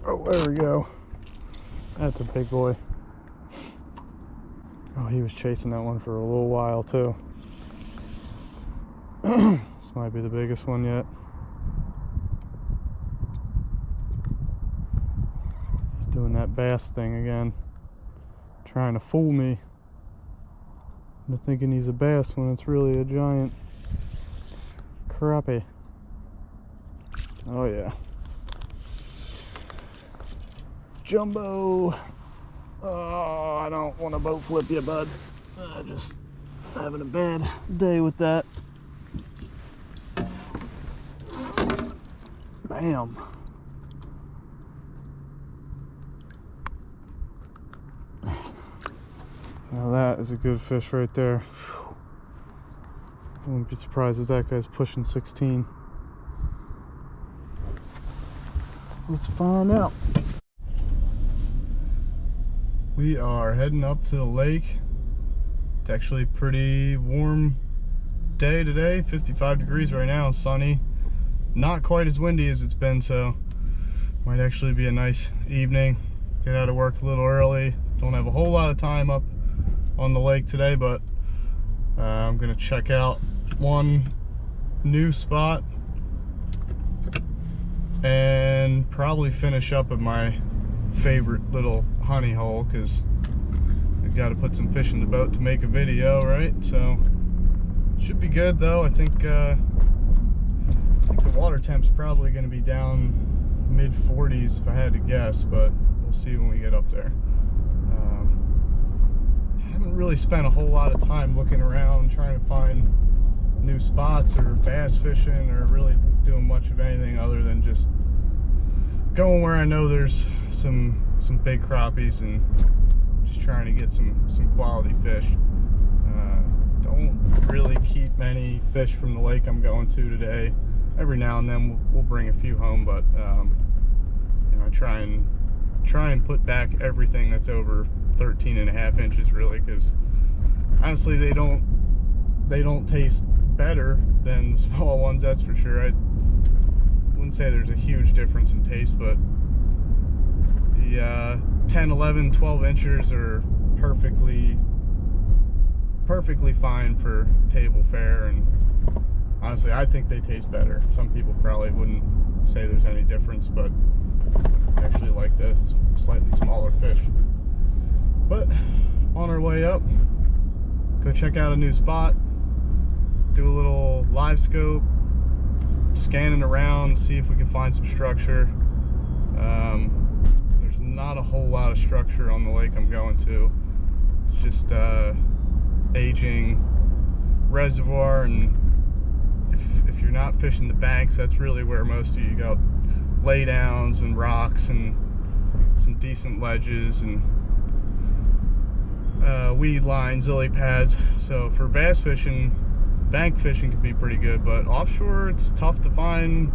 Oh, there we go. That's a big boy. Oh, he was chasing that one for a little while too. This might be the biggest one yet. He's doing that bass thing again, trying to fool me into thinking he's a bass when it's really a giant crappie. Oh yeah. Jumbo. Oh, I don't want to boat flip you, bud. Just having a bad day with that. Bam. Now that is a good fish right there. I wouldn't be surprised if that guy's pushing 16. Let's find out. We are heading up to the lake. It's actually a pretty warm day today, 55 degrees right now, sunny. Not quite as windy as it's been, so might actually be a nice evening. Get out of work a little early. Don't have a whole lot of time up on the lake today, but I'm gonna check out one new spot and probably finish up at my favorite little honey hole, because I've got to put some fish in the boat to make a video, right? So should be good though. I think the water temp's probably going to be down mid 40s if I had to guess, but we'll see when we get up there. Haven't really spent a whole lot of time looking around trying to find new spots or bass fishing or really doing much of anything other than just going where I know there's some big crappies and just trying to get some quality fish. Don't really keep many fish from the lake I'm going to today. Every now and then we'll bring a few home, but you know, I try and put back everything that's over 13.5 inches, really, because honestly they don't taste better than the small ones, that's for sure. I wouldn't say there's a huge difference in taste, but the 10, 11, 12 inches are perfectly fine for table fare, and honestly I think they taste better. Some people probably wouldn't say there's any difference, but I actually like this. It's slightly smaller fish. But on our way up, go check out a new spot, do a little Livescope, scanning around, see if we can find some structure. There's not a whole lot of structure on the lake I'm going to. It's just aging reservoir, and if you're not fishing the banks, that's really where most of you got laydowns and rocks and some decent ledges and weed lines, lily pads. So for bass fishing, bank fishing can be pretty good, but offshore it's tough to find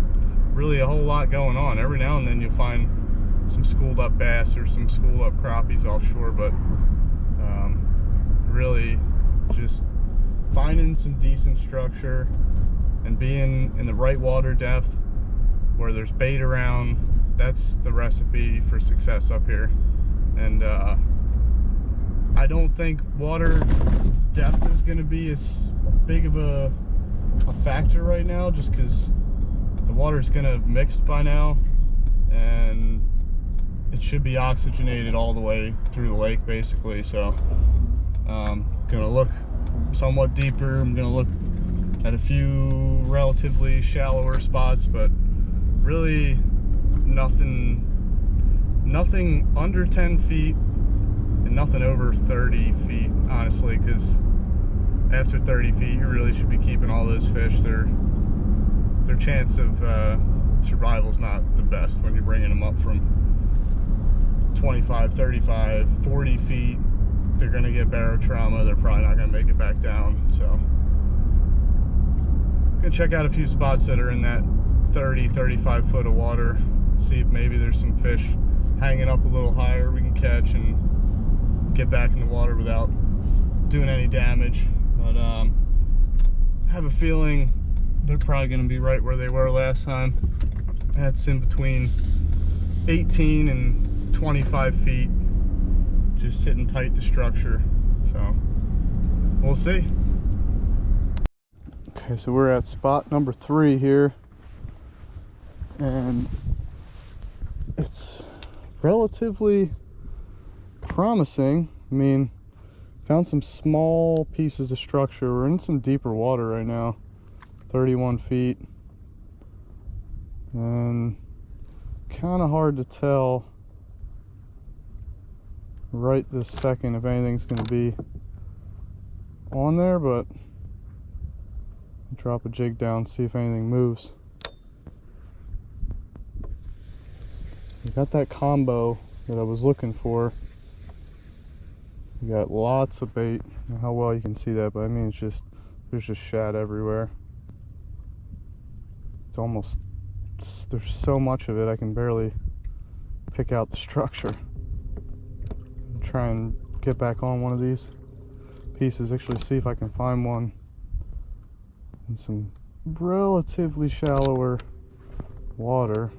really a whole lot going on. Every now and then you'll find some schooled up bass or some schooled up crappies offshore, but really just finding some decent structure and being in the right water depth where there's bait around, that's the recipe for success up here. And I don't think water depth is going to be as big of a factor right now, just because the water's going to have mixed by now, and it should be oxygenated all the way through the lake basically. So gonna look somewhat deeper. I'm gonna look at a few relatively shallower spots, but really nothing under 10 feet and nothing over 30 feet, honestly, because after 30 feet you really should be keeping all those fish. Their chance of survival is not the best when you're bringing them up from 25, 35, 40 feet. They're going to get barotrauma. They're probably not going to make it back down. So I'm going to check out a few spots that are in that 30, 35 foot of water, see if maybe there's some fish hanging up a little higher we can catch and get back in the water without doing any damage. But I have a feeling they're probably going to be right where they were last time. That's in between 18 and 25 feet, just sitting tight to structure. So we'll see. Okay, so we're at spot number 3 here, and it's relatively promising. I mean, found some small pieces of structure. We're in some deeper water right now, 31 feet, and kind of hard to tell right this second if anything's going to be on there, but drop a jig down, see if anything moves. We got that combo that I was looking for. We got lots of bait. I don't know how well you can see that, but I mean, it's just, there's just shad everywhere. It's almost, there's so much of it I can barely pick out the structure. Try and get back on one of these pieces, actually see if I can find one in some relatively shallower water.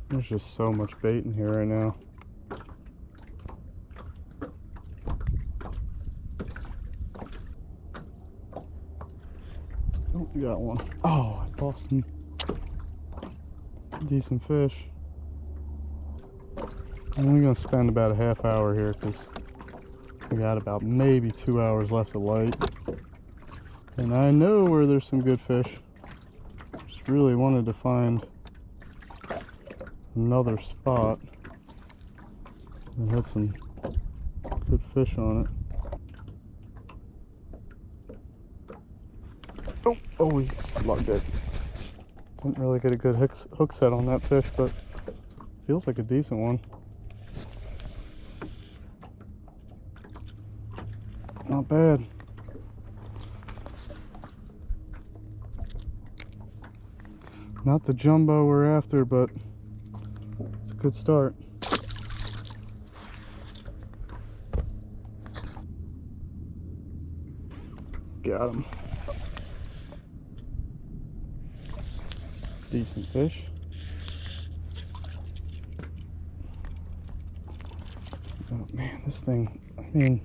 There's just so much bait in here right now. Oh, we got one. Oh, I lost him. Decent fish. I'm only gonna spend about a half hour here because we got about maybe 2 hours left of light. And I know where there's some good fish. Just really wanted to find another spot that had some good fish on it. Oh, he slugged it. Didn't really get a good hook set on that fish, but feels like a decent one. Not bad. Not the jumbo we're after, but it's a good start. Got him. Decent fish. Oh man, this thing, I mean,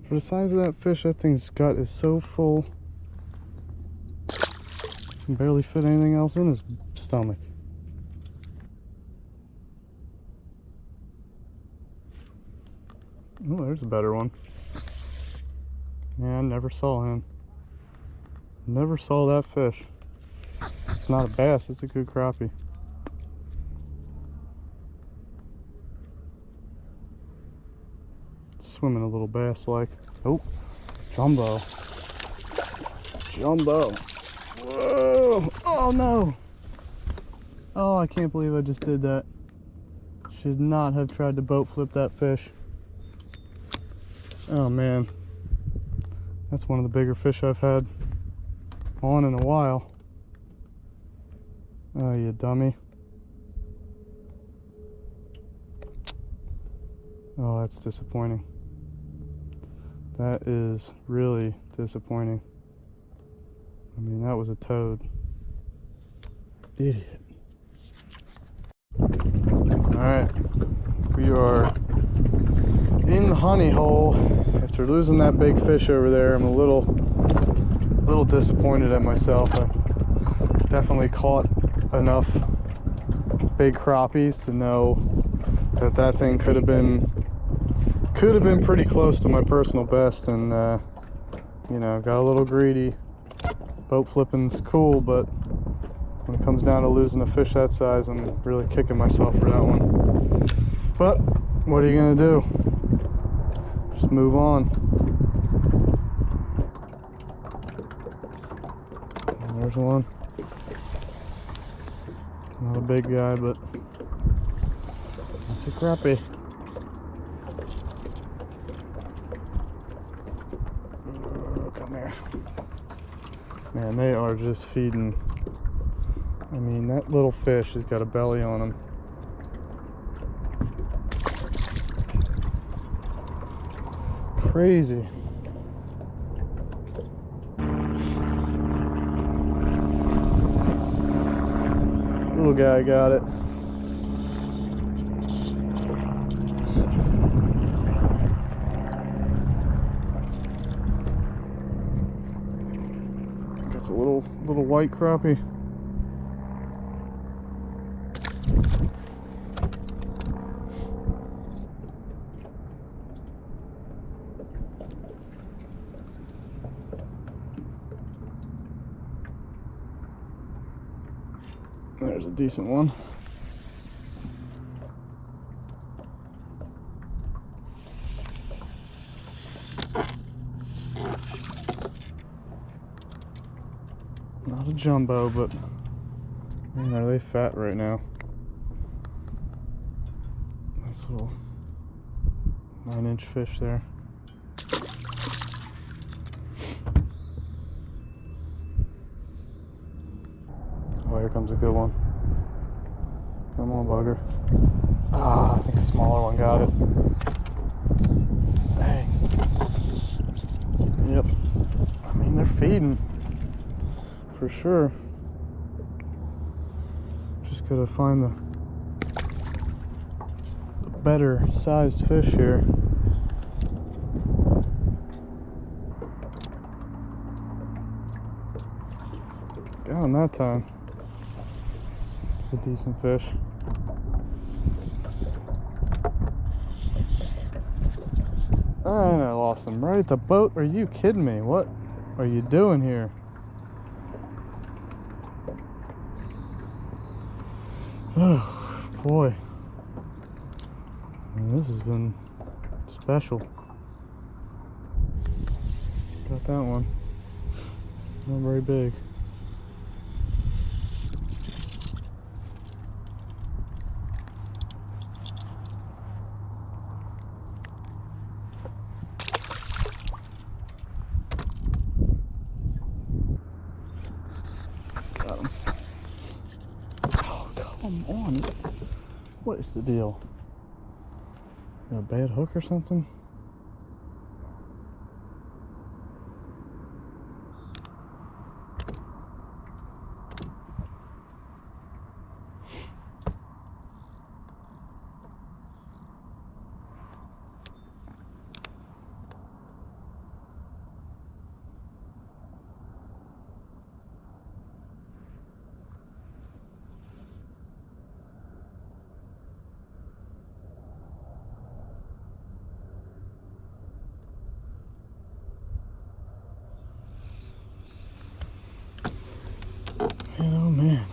for the size of that fish, that thing's gut is so full. Can barely fit anything else in his stomach. Oh, there's a better one. Yeah, I never saw him. Never saw that fish. It's not a bass, it's a good crappie. Swimming a little bass-like. Oh, jumbo. Jumbo. Whoa! Oh no! Oh, I can't believe I just did that. Should not have tried to boat flip that fish. Oh man. That's one of the bigger fish I've had on in a while. Oh, you dummy. Oh, that's disappointing. That is really disappointing. I mean, that was a toad. Idiot. Alright, we are in the honey hole. After losing that big fish over there, I'm a little disappointed at myself. I definitely caught enough big crappies to know that that thing could have been pretty close to my personal best, and you know, got a little greedy. Boat flipping's cool, but when it comes down to losing a fish that size, I'm really kicking myself for that one. But what are you gonna do? Just move on. And there's one. Not a big guy, but it's a crappie. Oh, come here. Man, they are just feeding. I mean, that little fish has got a belly on him. Crazy. little guy got it. I think it's a little white crappie. There's a decent one. Not a jumbo, but man, are they fat right now. Nice little 9-inch fish there. Oh, here comes a good one. Come on, bugger. Ah, I think a smaller one got it. Dang. Yep. I mean, they're feeding. For sure. Just gotta find the better sized fish here. Got him that time. A decent fish. And I lost him right at the boat. Are you kidding me? What are you doing here? Oh boy, I mean, this has been special. Got that one. Not very big. Come on. What is the deal? A bad hook or something? Oh man.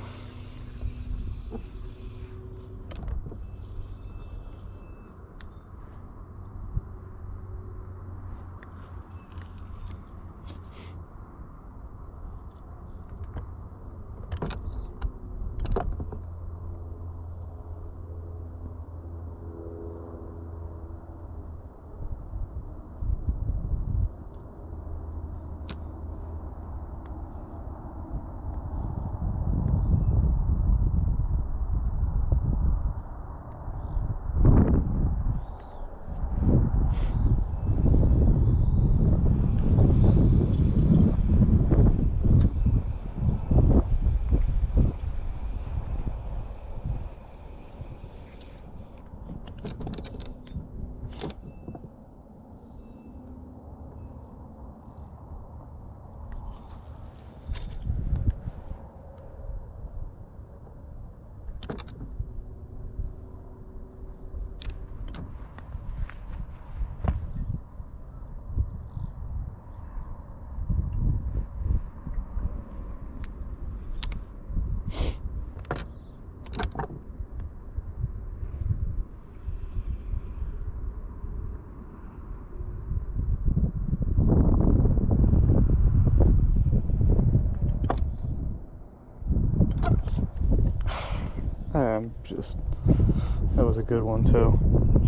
That was a good one too.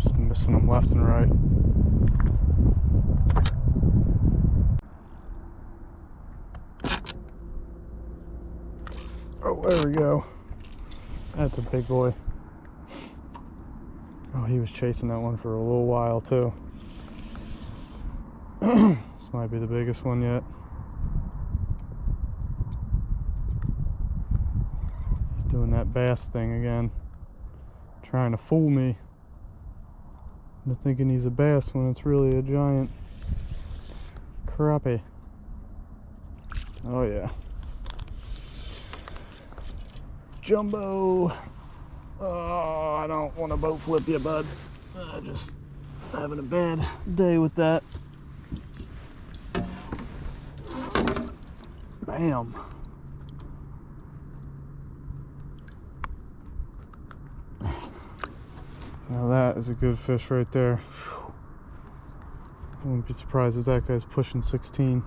Just missing them left and right. Oh, there we go. That's a big boy. Oh, he was chasing that one for a little while too. This might be the biggest one yet. He's Doing that bass thing again. Trying to fool me into thinking he's a bass when it's really a giant crappie. Oh yeah. Jumbo. Oh, I don't want to boat flip you, bud. Just having a bad day with that. Bam. Now that is a good fish right there. I wouldn't be surprised if that guy's pushing 16.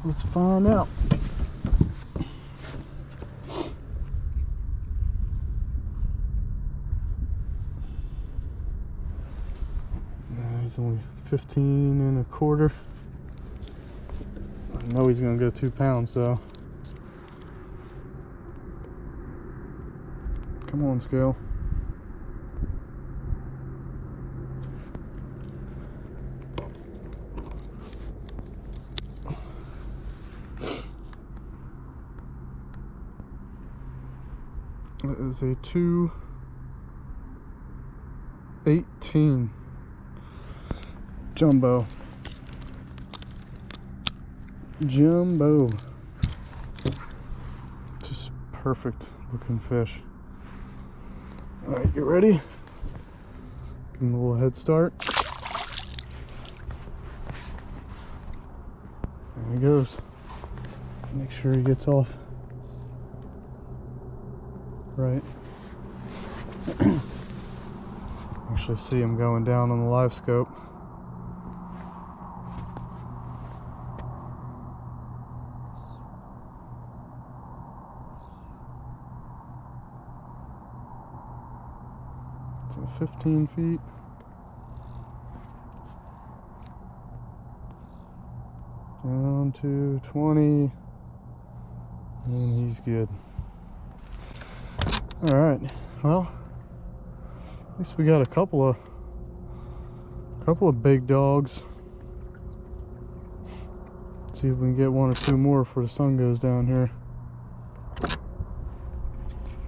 Let's find out. He's only 15 1/4. I know he's gonna go 2 pounds, so come on, scale. It is a 218 jumbo. Just perfect looking fish. All right, you ready? Give him a little head start. There he goes. Make sure he gets off right. Actually see him going down on the Livescope. It's at 15 feet. Down to 20. And he's good. Alright, well, at least we got a couple of big dogs. Let's see if we can get 1 or 2 more before the sun goes down here.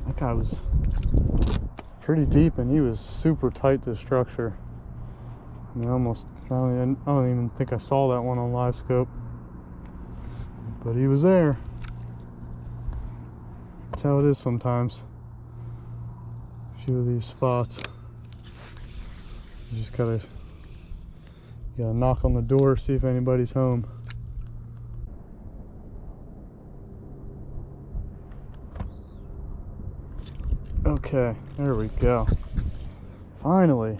That guy was pretty deep and he was super tight to structure. I mean, I don't even think I saw that one on Livescope, but he was there. That's how it is sometimes. A few of these spots, you just gotta knock on the door, see if anybody's home. Okay, there we go. Finally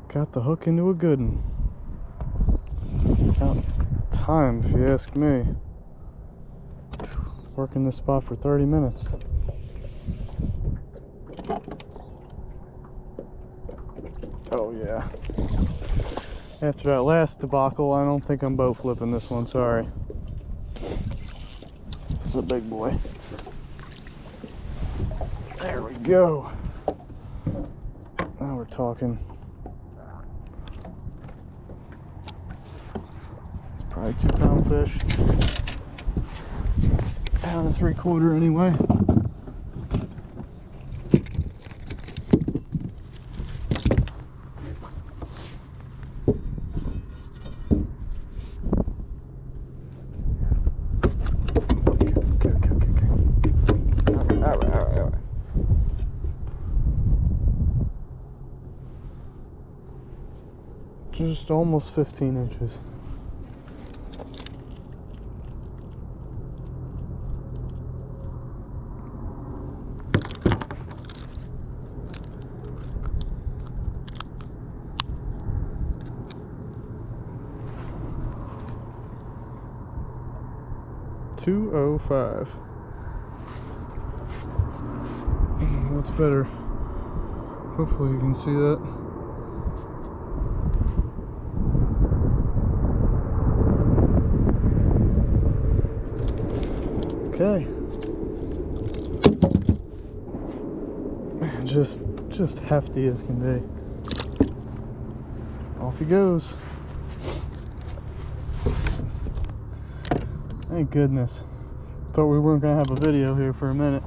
got the hook into a good one. About time, if you ask me. Working this spot for 30 minutes. Oh yeah. After that last debacle, I don't think I'm boat flipping this one, sorry. It's a big boy. There we go. Now we're talking. It's probably 2 pound fish. 1 3/4 anyway. All right. Just almost 15 inches. $205. That's better. Hopefully you can see that. Okay. Just hefty as can be. Off he goes. Thank goodness. Thought we weren't gonna have a video here for a minute.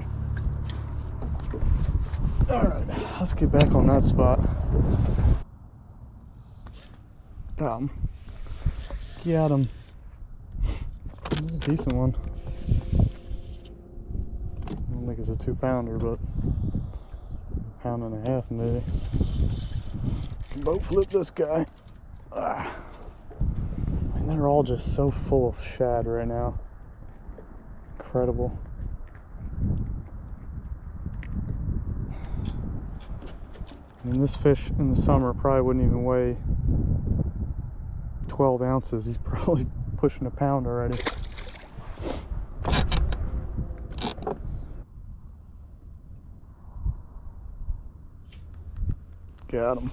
Alright, let's get back on that spot. Got him. Got him. That's a decent one. I don't think it's a 2-pounder, but a pound and a half maybe. Can boat flip this guy. And they're all just so full of shad right now. Incredible. I mean, this fish in the summer probably wouldn't even weigh 12 ounces. He's probably pushing a pound already. Got him.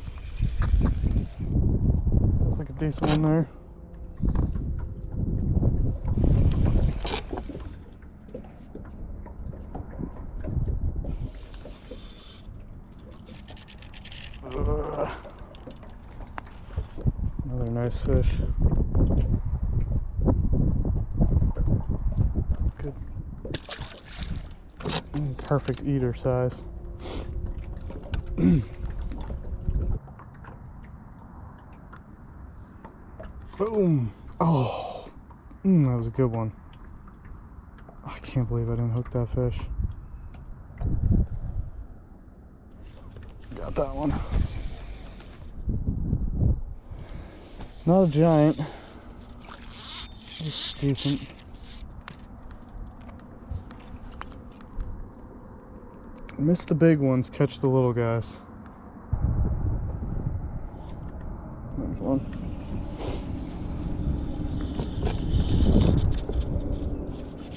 Looks like a decent one there. Another nice fish. Good. Perfect eater size. Boom! Oh, that was a good one. I can't believe I didn't hook that fish. Got that one. Not a giant. It's decent. Miss the big ones, catch the little guys. There's one.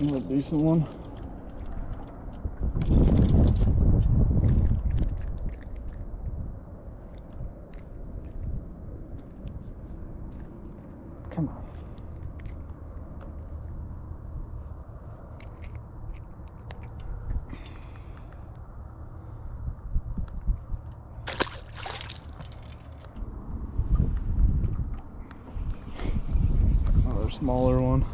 Another decent one. Come on. Another smaller one.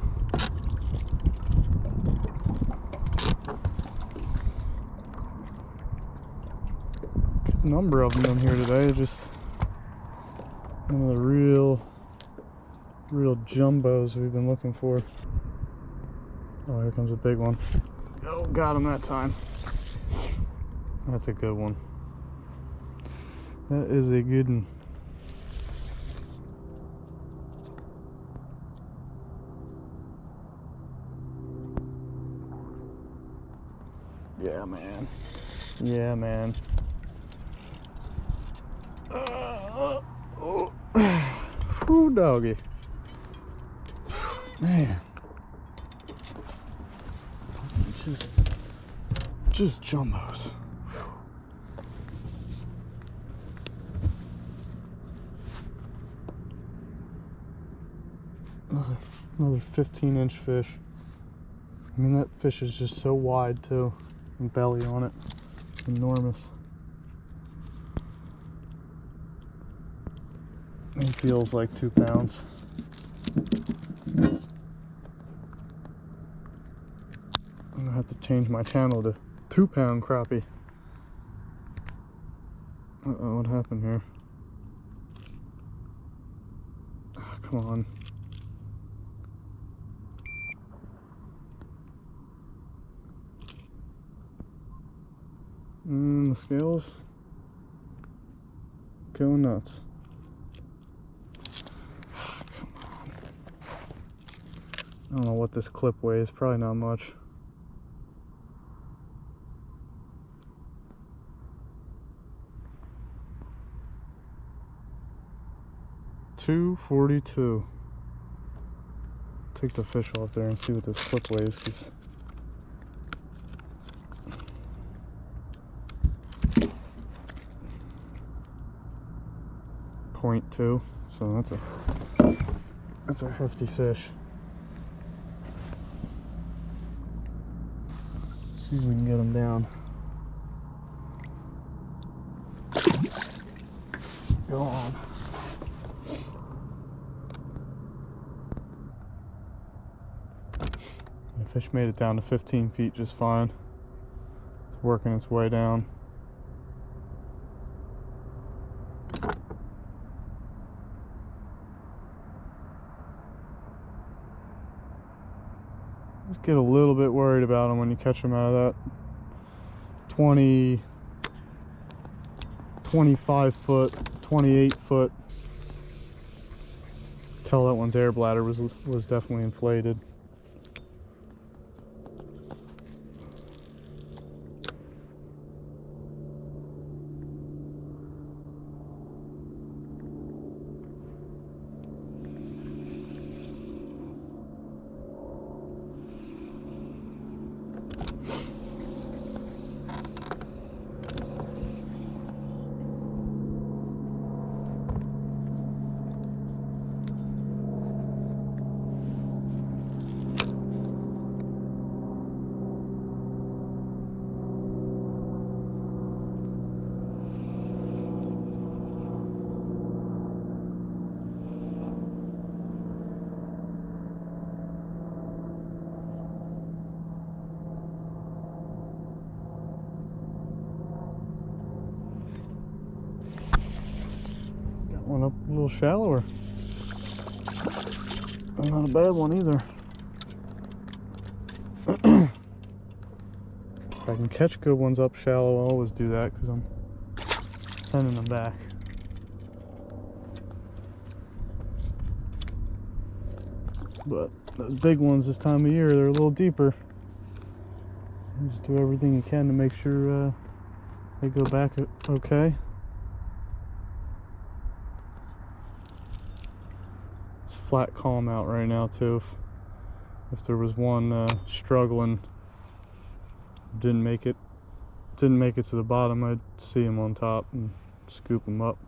Good number of them in here today. Just one of the real jumbos we've been looking for. Oh, here comes a big one. Oh, got him that time. That's a good one. That is a good one. Yeah, man. Yeah, man. Ooh, doggy. Man. Just jumbos. Another 15-inch fish. I mean, that fish is just so wide too, and belly on it, enormous. He feels like 2 pounds. I'm gonna have to change my channel to 2-pound crappie. Uh-oh, what happened here? Oh, come on. The scales going nuts. Come on. I don't know what this clip weighs, probably not much. $2.42. Take the fish off there and see what this clip weighs, because .2, so that's a hefty fish. Let's see if we can get him down. Go on. The fish made it down to 15 feet just fine. It's working its way down. Just get a little bit worried about them when you catch them out of that 20, 25 foot, 28 foot. Tell that one's air bladder was definitely inflated. One up a little shallower. Not a bad one either. If I can catch good ones up shallow, I'll always do that because I'm sending them back. But those big ones this time of year, they're a little deeper. You just do everything you can to make sure they go back okay. Flat calm out right now too. If there was one struggling, didn't make it to the bottom, I'd see him on top and scoop him up.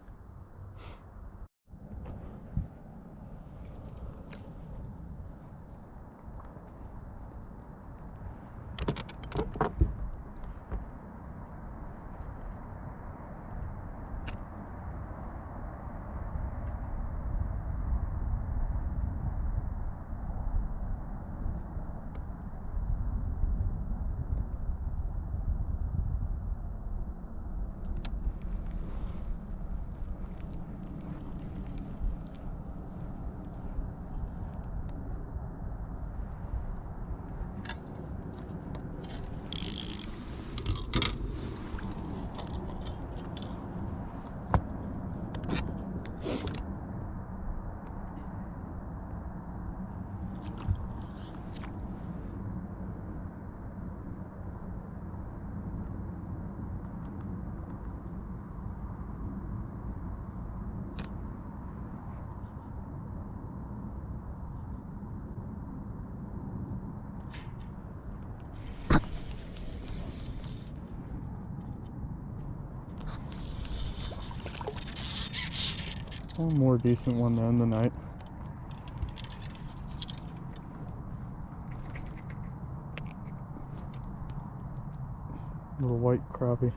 One more decent one to end the night. Little white crappie.